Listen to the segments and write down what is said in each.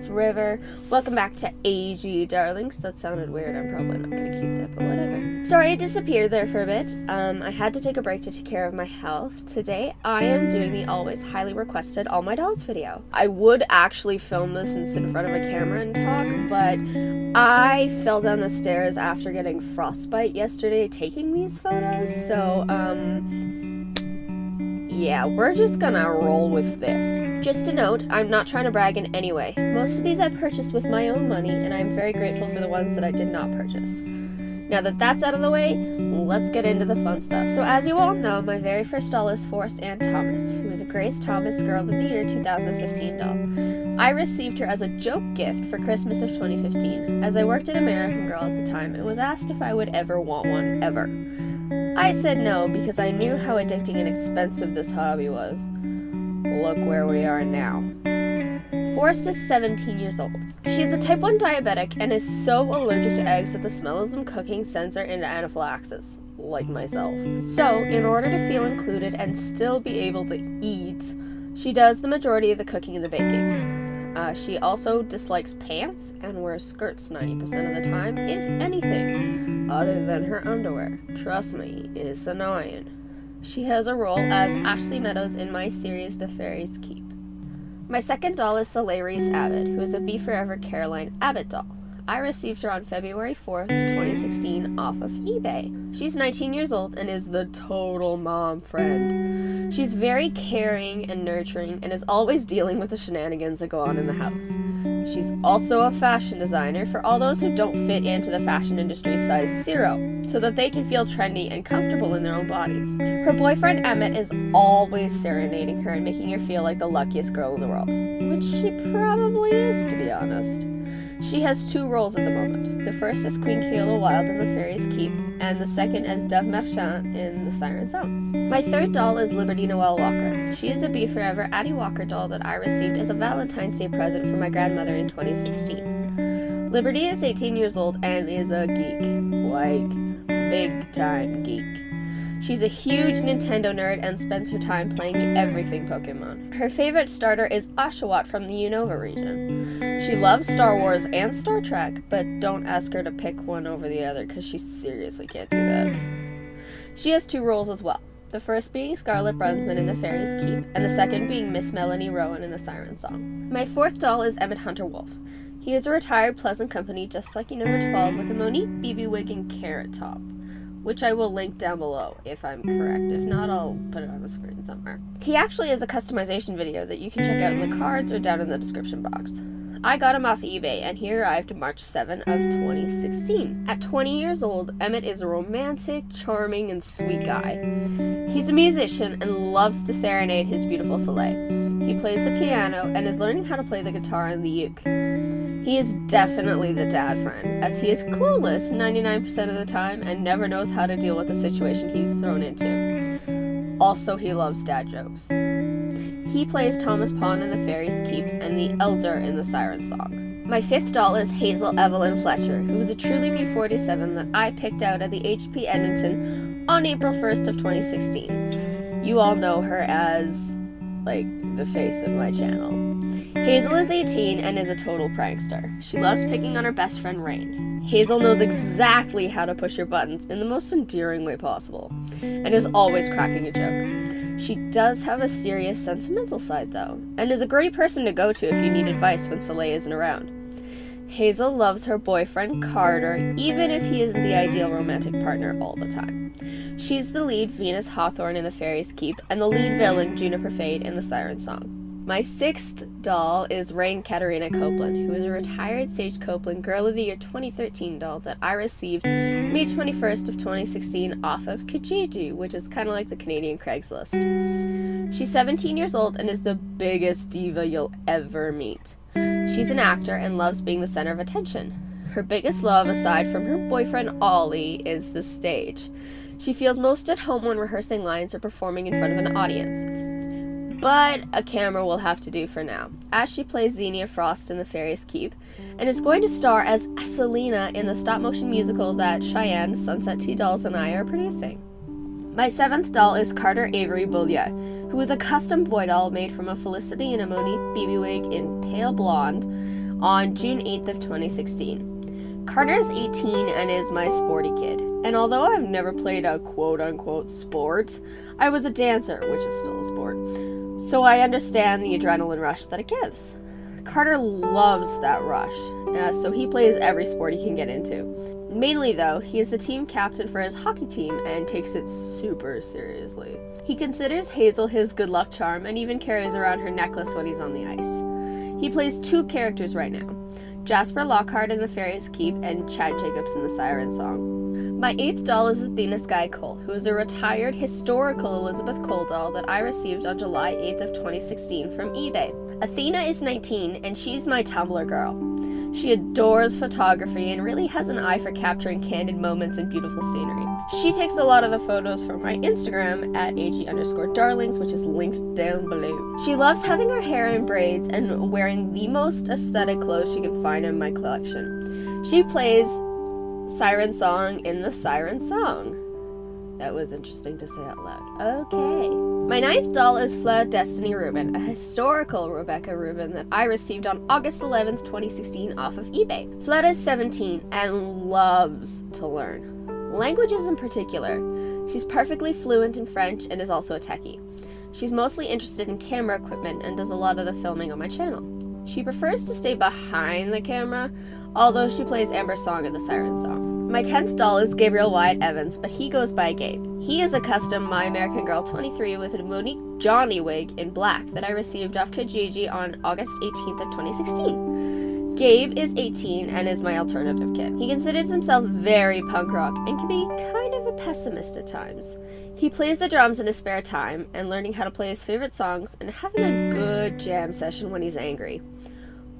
it's River. Welcome back to AG, darlings. That sounded weird. I'm probably not going to keep that, but whatever. Sorry I disappeared there for a bit. I had to take a break to take care of my health. Today, I am doing the always highly requested All My Dolls video. I would actually film this and sit in front of a camera and talk, but I fell down the stairs after getting frostbite yesterday taking these photos, so, yeah, we're just gonna roll with this. Just a note, I'm not trying to brag in any way. Most of these I purchased with my own money, and I'm very grateful for the ones that I did not purchase. Now that that's out of the way, let's get into the fun stuff. So as you all know, my very first doll is Forrest Ann Thomas, who is a Grace Thomas Girl of the Year 2015 doll. I received her as a joke gift for Christmas of 2015, as I worked at American Girl at the time and was asked if I would ever want one, ever. I said no because I knew how addicting and expensive this hobby was. Look where we are now. Forrest is 17 years old. She is a type 1 diabetic and is so allergic to eggs that the smell of them cooking sends her into anaphylaxis, like myself. So, in order to feel included and still be able to eat, she does the majority of the cooking and the baking. She also dislikes pants and wears skirts 90% of the time, if anything, other than her underwear. Trust me, it's annoying. She has a role as Ashley Meadows in my series The Fairies Keep. My second doll is Celeri's Abbott, who is a Be Forever Caroline Abbott doll. I received her on February 4th, 2016 off of eBay. She's 19 years old and is the total mom friend. She's very caring and nurturing and is always dealing with the shenanigans that go on in the house. She's also a fashion designer for all those who don't fit into the fashion industry size 0, so that they can feel trendy and comfortable in their own bodies. Her boyfriend Emmet is always serenading her and making her feel like the luckiest girl in the world, which she probably is, to be honest. She has 2 roles at the moment. The first is Queen Kayla Wilde in The Fairies Keep, and the second as Dove Marchand in The Siren Song. My third doll is Liberty Noel Walker. She is a Be Forever Addie Walker doll that I received as a Valentine's Day present from my grandmother in 2016. Liberty is 18 years old and is a geek. Like, big time geek. She's a huge Nintendo nerd and spends her time playing everything Pokemon. Her favorite starter is Oshawott from the Unova region. She loves Star Wars and Star Trek, but don't ask her to pick one over the other because she seriously can't do that. She has 2 roles as well, the first being Scarlet Brunsman in The Fairies Keep, and the second being Miss Melanie Rowan in The Siren Song. My fourth doll is Emmet Hunter Wolf. He is a retired Pleasant Company just like number 12 with a Monique BB wig and carrot top, which I will link down below if I'm correct. If not, I'll put it on the screen somewhere. He actually has a customization video that you can check out in the cards or down in the description box. I got him off eBay, and he arrived March 7 of 2016. At 20 years old, Emmet is a romantic, charming, and sweet guy. He's a musician and loves to serenade his beautiful Soleil. He plays the piano and is learning how to play the guitar and the uke. He is definitely the dad friend, as he is clueless 99% of the time and never knows how to deal with the situation he's thrown into. Also, he loves dad jokes. He plays Thomas Pond in The Fairies Keep and the Elder in The Siren Song. My fifth doll is Hazel Evelyn Fletcher, who is a Truly Me 47 that I picked out at the HP Edmonton on April 1st of 2016. You all know her as, like, the face of my channel. Hazel is 18 and is a total prankster. She loves picking on her best friend Rain. Hazel knows exactly how to push your buttons in the most endearing way possible, and is always cracking a joke. She does have a serious sentimental side though, and is a great person to go to if you need advice when Soleil isn't around. Hazel loves her boyfriend Carter, even if he isn't the ideal romantic partner all the time. She's the lead Venus Hawthorne in The Fairies Keep, and the lead villain Juniper Fade in The Siren Song. My sixth doll is Rain Katarina Copeland, who is a retired Sage Copeland Girl of the Year 2013 doll that I received May 21st of 2016 off of Kijiji, which is kind of like the Canadian Craigslist. She's 17 years old and is the biggest diva you'll ever meet. She's an actor and loves being the center of attention. Her biggest love, aside from her boyfriend Ollie, is the stage. She feels most at home when rehearsing lines or performing in front of an audience. But a camera will have to do for now, as she plays Xenia Frost in The Fairies Keep, and is going to star as Selena in the stop-motion musical that Cheyenne, Sunset Tea Dolls, and I are producing. My seventh doll is Carter Avery Beaulieu, who is a custom boy doll made from a Felicity and a Monique BB wig in pale blonde, on June 8th of 2016. Carter is 18 and is my sporty kid. And although I've never played a quote-unquote sport, I was a dancer, which is still a sport. So I understand the adrenaline rush that it gives. Carter loves that rush, so he plays every sport he can get into. Mainly though, he is the team captain for his hockey team and takes it super seriously. He considers Hazel his good luck charm and even carries around her necklace when he's on the ice. He plays 2 characters right now, Jasper Lockhart in the Fairy's Keep and Chad Jacobs in the Siren Song. My 8th doll is Athena Skye, who is a retired historical Elizabeth Cole doll that I received on July 8th of 2016 from eBay. Athena is 19 and she's my Tumblr girl. She adores photography and really has an eye for capturing candid moments and beautiful scenery. She takes a lot of the photos from my Instagram at ag_darlings, which is linked down below. She loves having her hair in braids and wearing the most aesthetic clothes she can find in my collection. She plays Siren Song in the Siren Song. That was interesting to say out loud. Okay. My 9th doll is Flora Destiny Rubin, a historical Rebecca Rubin that I received on August 11th, 2016 off of eBay. Flora is 17 and loves to learn. Languages in particular. She's perfectly fluent in French and is also a techie. She's mostly interested in camera equipment and does a lot of the filming on my channel. She prefers to stay behind the camera, although she plays Amber's song in the Siren Song. My 10th doll is Gabriel Wyatt Evans, but he goes by Gabe. He is a custom My American Girl 23 with a Monique Johnny wig in black that I received off Kijiji on August 18th of 2016. Gabe is 18 and is my alternative kid. He considers himself very punk rock and can be kind of a pessimist at times. He plays the drums in his spare time and learning how to play his favorite songs and having a good jam session when he's angry,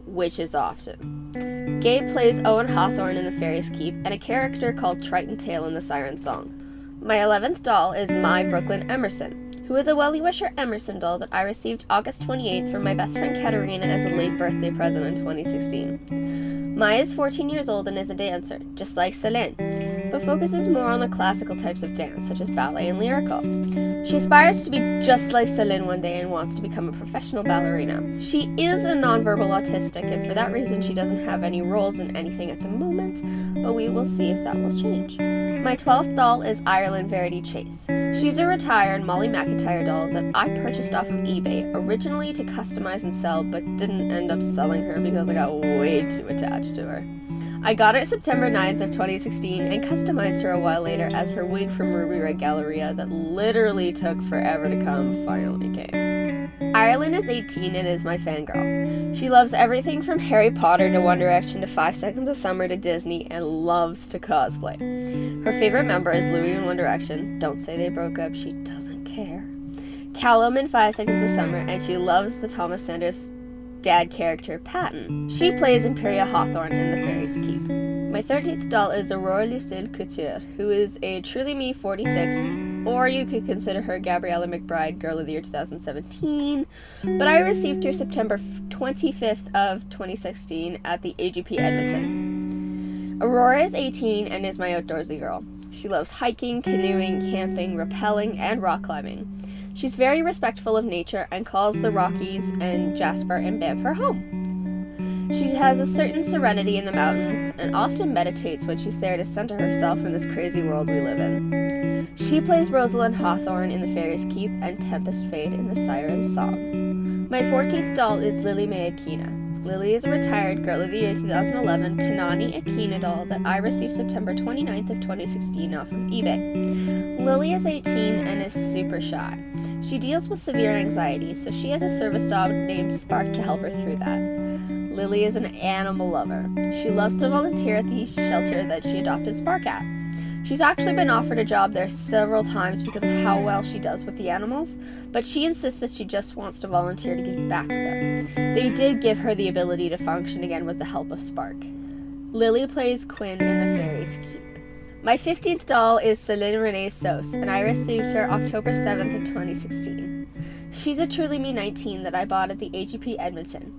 which is often. Gabe plays Owen Hawthorne in the Fairy's Keep and a character called Triton Tail in the Siren Song. My 11th doll is My Brooklyn Emerson, who is a Well-Wisher Emerson doll that I received August 28th from my best friend Katerina as a late birthday present in 2016. Maya is 14 years old and is a dancer, just like Selena, but focuses more on the classical types of dance, such as ballet and lyrical. She aspires to be just like Selena one day and wants to become a professional ballerina. She is a nonverbal autistic, and for that reason she doesn't have any roles in anything at the moment, but we will see if that will change. My 12th doll is Ireland Verity Chase. She's a retired Molly McIntyre doll that I purchased off of eBay, originally to customize and sell, but didn't end up selling her because I got way too attached to her. I got her September 9th of 2016 and customized her a while later as her wig from Ruby Red Galleria that literally took forever to come finally came. Ireland is 18 and is my fangirl. She loves everything from Harry Potter to One Direction to 5 Seconds of Summer to Disney and loves to cosplay. Her favorite member is Louis in One Direction. Don't say they broke up, she doesn't care. Callum in 5 Seconds of Summer, and she loves the Thomas Sanders dad character Patton. She plays Imperia Hawthorne in the Fairy's Keep. My 13th doll is Aurora Lucille Couture, who is a Truly Me 46, or you could consider her Gabriella McBride Girl of the Year 2017, but I received her September 25th of 2016 at the AGP Edmonton. Aurora is 18 and is my outdoorsy girl. She loves hiking, canoeing, camping, rappelling, and rock climbing. She's very respectful of nature and calls the Rockies and Jasper and Banff her home. She has a certain serenity in the mountains and often meditates when she's there to center herself in this crazy world we live in. She plays Rosalind Hawthorne in the Fairy's Keep and Tempest Fade in the Siren Song. My 14th doll is Lily Mae Aquina. Lily is a retired Girl of the Year 2011 Kanani Aquina doll that I received September 29th of 2016 off of eBay. Lily is 18 and is super shy. She deals with severe anxiety, so she has a service dog named Spark to help her through that. Lily is an animal lover. She loves to volunteer at the shelter that she adopted Spark at. She's actually been offered a job there several times because of how well she does with the animals, but she insists that she just wants to volunteer to give back to them. They did give her the ability to function again with the help of Spark. Lily plays Quinn in the Fairy's Keep. My 15th doll is Celine Renee Sauce, and I received her October 7th of 2016. She's a Truly Me 19 that I bought at the AGP Edmonton,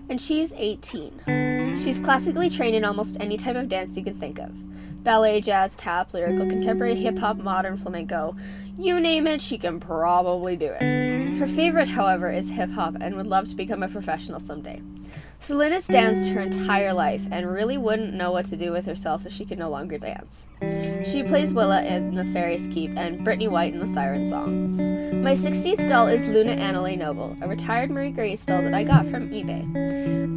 and she's 18. She's classically trained in almost any type of dance you can think of. Ballet, jazz, tap, lyrical, contemporary, hip-hop, modern, flamenco. You name it, she can probably do it. Her favorite, however, is hip-hop and would love to become a professional someday. Selena's danced her entire life and really wouldn't know what to do with herself if she could no longer dance. She plays Willa in The Fairies Keep and Brittany White in The Siren Song. My 16th doll is Luna Annalay Noble, a retired Marie Grace doll that I got from eBay.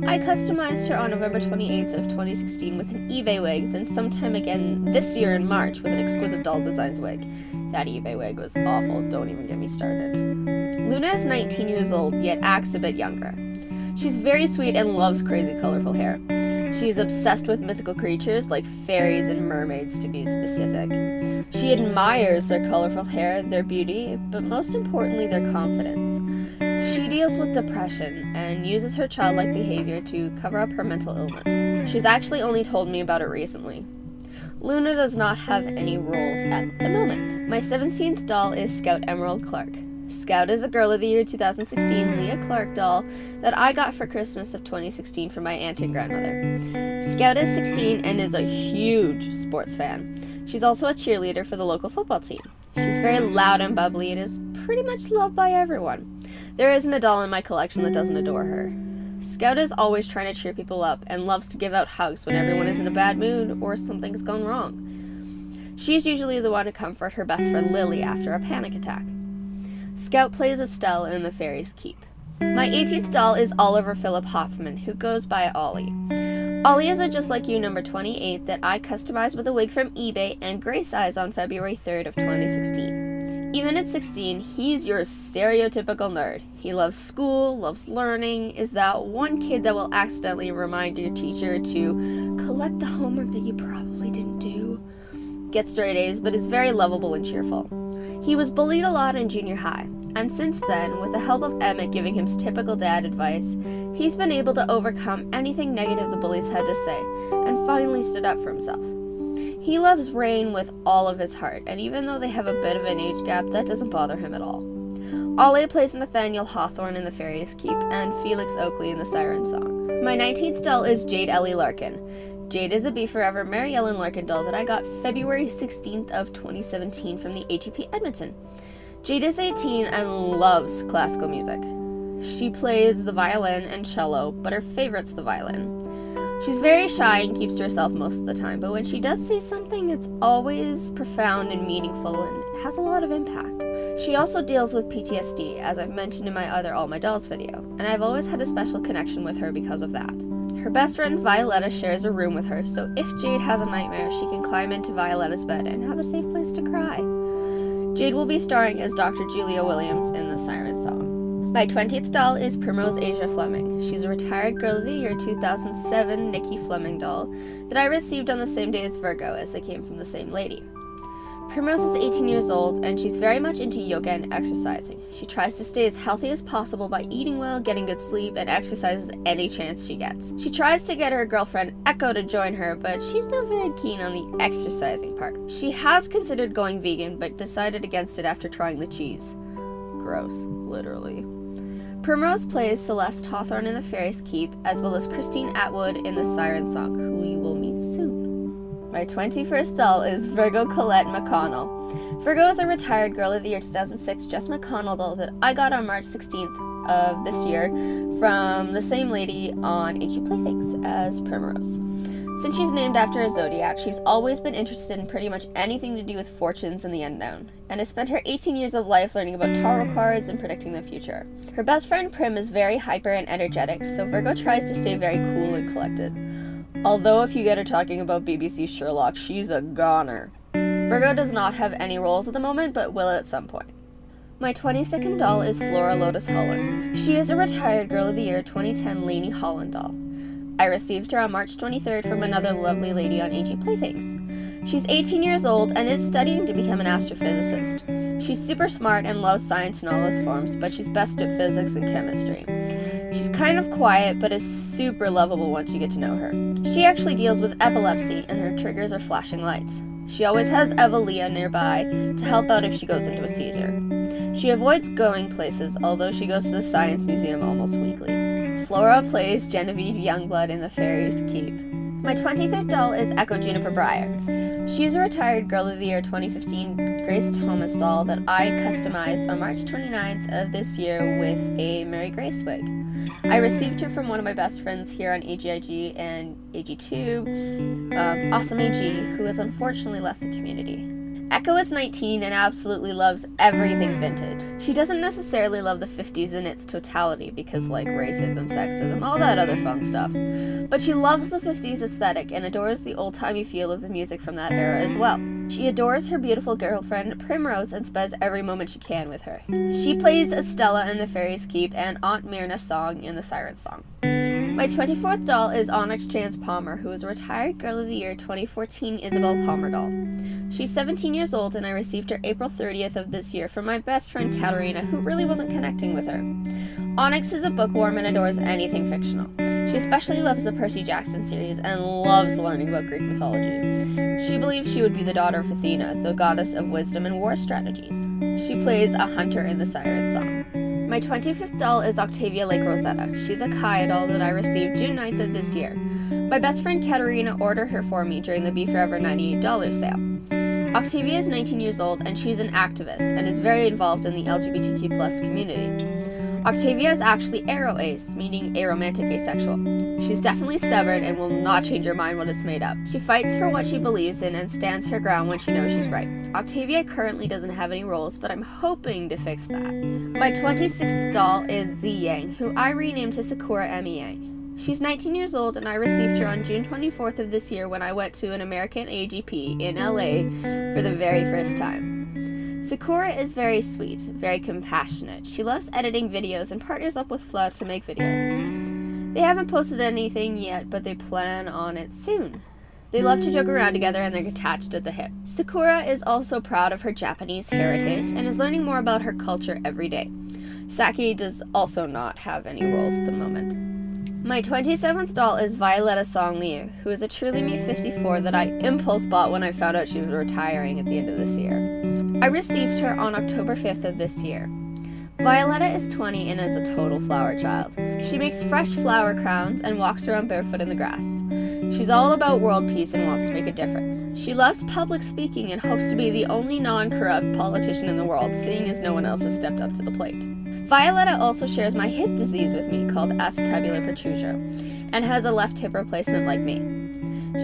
I customized her on November 28th of 2016 with an eBay wig, then sometime again this year in March with an exquisite doll designs wig. That eBay wig was awful, don't even get me started. Luna is 19 years old, yet acts a bit younger. She's very sweet and loves crazy colorful hair. She's obsessed with mythical creatures like fairies and mermaids to be specific. She admires their colorful hair, their beauty, but most importantly their confidence. She deals with depression and uses her childlike behavior to cover up her mental illness. She's actually only told me about it recently. Luna does not have any roles at the moment. My 17th doll is Scout Emerald Clark. Scout is a Girl of the Year 2016 Leah Clark doll that I got for Christmas of 2016 from my aunt and grandmother. Scout is 16 and is a huge sports fan. She's also a cheerleader for the local football team. She's very loud and bubbly and is pretty much loved by everyone. There isn't a doll in my collection that doesn't adore her. Scout is always trying to cheer people up and loves to give out hugs when everyone is in a bad mood or something's gone wrong. She's usually the one to comfort her best friend Lily after a panic attack. Scout plays Estelle in The Fairies Keep. My 18th doll is Oliver Philip Hoffman, who goes by Ollie. Ollie is a Just Like You number 28 that I customized with a wig from eBay and gray size on February 3rd of 2016. Even at 16, he's your stereotypical nerd. He loves school, loves learning, is that one kid that will accidentally remind your teacher to collect the homework that you probably didn't do. Gets straight A's, but is very lovable and cheerful. He was bullied a lot in junior high, and since then, with the help of Emmet giving him typical dad advice, he's been able to overcome anything negative the bullies had to say, and finally stood up for himself. He loves Rain with all of his heart, and even though they have a bit of an age gap, that doesn't bother him at all. Ollie plays Nathaniel Hawthorne in The Fairies Keep, and Felix Oakley in The Siren Song. My 19th doll is Jade Ellie Larkin. Jade is a Be Forever Mary Ellen Larkin doll that I got February 16th of 2017 from the HEP Edmonton. Jade is 18 and loves classical music. She plays the violin and cello, but her favorite's the violin. She's very shy and keeps to herself most of the time, but when she does say something, it's always profound and meaningful and has a lot of impact. She also deals with PTSD, as I've mentioned in my other All My Dolls video, and I've always had a special connection with her because of that. Her best friend Violeta shares a room with her, so if Jade has a nightmare, she can climb into Violeta's bed and have a safe place to cry. Jade will be starring as Dr. Julia Williams in The Siren Song. My 20th doll is Primrose Asia Fleming. She's a retired Girl of the Year 2007 Nikki Fleming doll that I received on the same day as Virgo, as they came from the same lady. Primrose is 18 years old, and she's very much into yoga and exercising. She tries to stay as healthy as possible by eating well, getting good sleep, and exercises any chance she gets. She tries to get her girlfriend Echo to join her, but she's not very keen on the exercising part. She has considered going vegan, but decided against it after trying the cheese. Gross, literally. Primrose plays Celeste Hawthorne in The Fairies Keep, as well as Christine Atwood in The Siren Song, who you will meet soon. My 21st doll is Virgo Colette McConnell. Virgo is a retired Girl of the Year 2006 Jess McConnell doll that I got on March 16th of this year from the same lady on HE Playthings as Primrose. Since she's named after a zodiac, she's always been interested in pretty much anything to do with fortunes and the unknown, and has spent her 18 years of life learning about tarot cards and predicting the future. Her best friend Prim is very hyper and energetic, so Virgo tries to stay very cool and collected. Although if you get her talking about BBC Sherlock, she's a goner. Virgo does not have any roles at the moment, but will at some point. My 22nd doll is Flora Lotus Holland. She is a retired Girl of the Year 2010 Lainey Holland doll. I received her on March 23rd from another lovely lady on AG Playthings. She's 18 years old and is studying to become an astrophysicist. She's super smart and loves science in all its forms, but she's best at physics and chemistry. She's kind of quiet, but is super lovable once you get to know her. She actually deals with epilepsy, and her triggers are flashing lights. She always has Evalia nearby to help out if she goes into a seizure. She avoids going places, although she goes to the Science Museum almost weekly. Flora plays Genevieve Youngblood in The Fairies Keep. My 23rd doll is Echo Juniper Breyer. She's a retired Girl of the Year 2015 Grace Thomas doll that I customized on March 29th of this year with a Mary Grace wig. I received her from one of my best friends here on AGIG and AG2, Awesome AG, who has unfortunately left the community. Echo is 19 and absolutely loves everything vintage. She doesn't necessarily love the 50s in its totality because, like, racism, sexism, all that other fun stuff. But she loves the 50s aesthetic and adores the old-timey feel of the music from that era as well. She adores her beautiful girlfriend, Primrose, and spends every moment she can with her. She plays Estella in The Fairies Keep and Aunt Myrna's song in The Siren Song. My 24th doll is Onyx Chance Palmer, who is a retired Girl of the Year 2014 Isabel Palmer doll. She's 17 years old, and I received her April 30th of this year from my best friend Katerina, who really wasn't connecting with her. Onyx is a bookworm and adores anything fictional. She especially loves the Percy Jackson series and loves learning about Greek mythology. She believes she would be the daughter of Athena, the goddess of wisdom and war strategies. She plays a hunter in The Siren Song. My 25th doll is Octavia Lake Rosetta. She's a Kaya doll that I received June 9th of this year. My best friend Katerina ordered her for me during the Be Forever $98 sale. Octavia is 19 years old and she's an activist and is very involved in the LGBTQ+ community. Octavia is actually aroace, meaning aromantic asexual. She's definitely stubborn and will not change her mind when it's made up. She fights for what she believes in and stands her ground when she knows she's right. Octavia currently doesn't have any roles, but I'm hoping to fix that. My 26th doll is Z Yang, who I renamed to Sakura Emmy Yang. She's 19 years old and I received her on June 24th of this year when I went to an American AGP in LA for the very first time. Sakura is very sweet, very compassionate. She loves editing videos and partners up with Flora to make videos. They haven't posted anything yet, but they plan on it soon. They love to joke around together and they're attached at the hip. Sakura is also proud of her Japanese heritage and is learning more about her culture every day. Saki does also not have any roles at the moment. My 27th doll is Violeta Songliu, who is a Truly Me 54 that I impulse bought when I found out she was retiring at the end of this year. I received her on October 5th of this year. Violeta is 20 and is a total flower child. She makes fresh flower crowns and walks around barefoot in the grass. She's all about world peace and wants to make a difference. She loves public speaking and hopes to be the only non-corrupt politician in the world, seeing as no one else has stepped up to the plate. Violeta also shares my hip disease with me called acetabular protrusion and has a left hip replacement like me.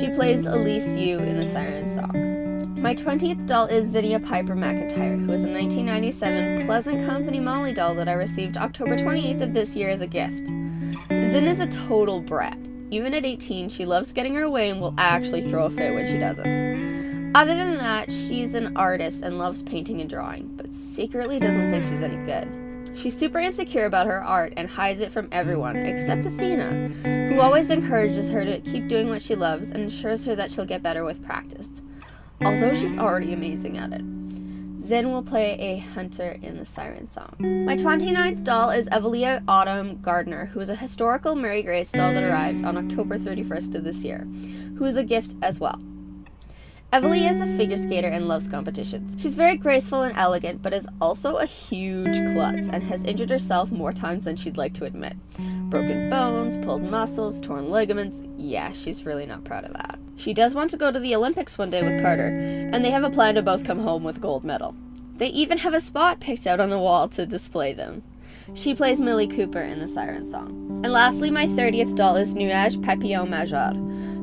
She plays Elise Yu in The Siren Song. My 20th doll is Zinnia Piper McIntyre, who is a 1997 Pleasant Company Molly doll that I received October 28th of this year as a gift. Zin is a total brat. Even at 18, she loves getting her way and will actually throw a fit when she doesn't. Other than that, she's an artist and loves painting and drawing, but secretly doesn't think she's any good. She's super insecure about her art and hides it from everyone, except Athena, who always encourages her to keep doing what she loves and assures her that she'll get better with practice, although she's already amazing at it. Zen will play a hunter in The Siren Song. My 29th doll is Evelia Autumn Gardner, who is a historical Mary Grace doll that arrived on October 31st of this year, who is a gift as well. Evelia is a figure skater and loves competitions. She's very graceful and elegant, but is also a huge klutz and has injured herself more times than she'd like to admit. Broken bones, pulled muscles, torn ligaments. Yeah, she's really not proud of that. She does want to go to the Olympics one day with Carter, and they have a plan to both come home with gold medal. They even have a spot picked out on the wall to display them. She plays Millie Cooper in The Siren Song. And lastly, my 30th doll is Niraj Papillon Major,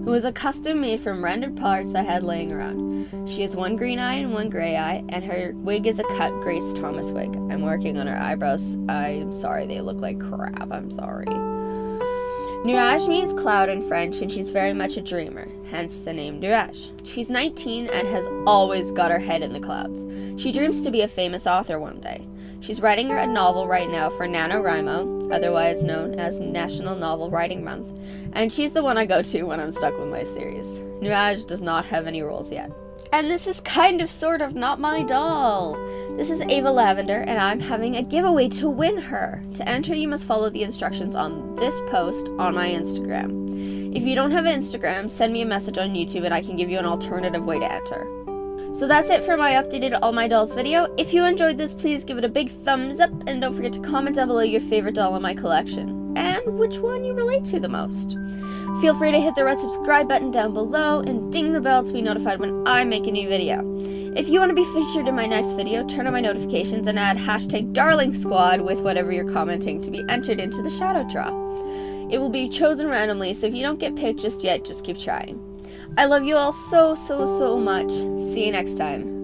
who is a custom made from rendered parts I had laying around. She has one green eye and one gray eye, and her wig is a cut Grace Thomas wig. I'm working on her eyebrows. I'm sorry, they look like crap. I'm sorry. Niraj means cloud in French, and she's very much a dreamer, hence the name Niraj. She's 19 and has always got her head in the clouds. She dreams to be a famous author one day. She's writing a novel right now for NaNoWriMo, otherwise known as National Novel Writing Month, and she's the one I go to when I'm stuck with my series. Niraj does not have any roles yet. And this is kind of sort of not my doll. This is Ava Lavender, and I'm having a giveaway to win her. To enter, you must follow the instructions on this post on my Instagram. If you don't have Instagram, send me a message on YouTube and I can give you an alternative way to enter. So that's it for my updated All My Dolls video. If you enjoyed this, please give it a big thumbs up and don't forget to comment down below your favorite doll in my collection. and which one you relate to the most. Feel free to hit the red subscribe button down below and ding the bell to be notified when I make a new video. If you want to be featured in my next video, turn on my notifications and add hashtag #DarlingSquad with whatever you're commenting to be entered into the shadow draw. It will be chosen randomly, so if you don't get picked just yet, just keep trying. I love you all so, so, so much. See you next time.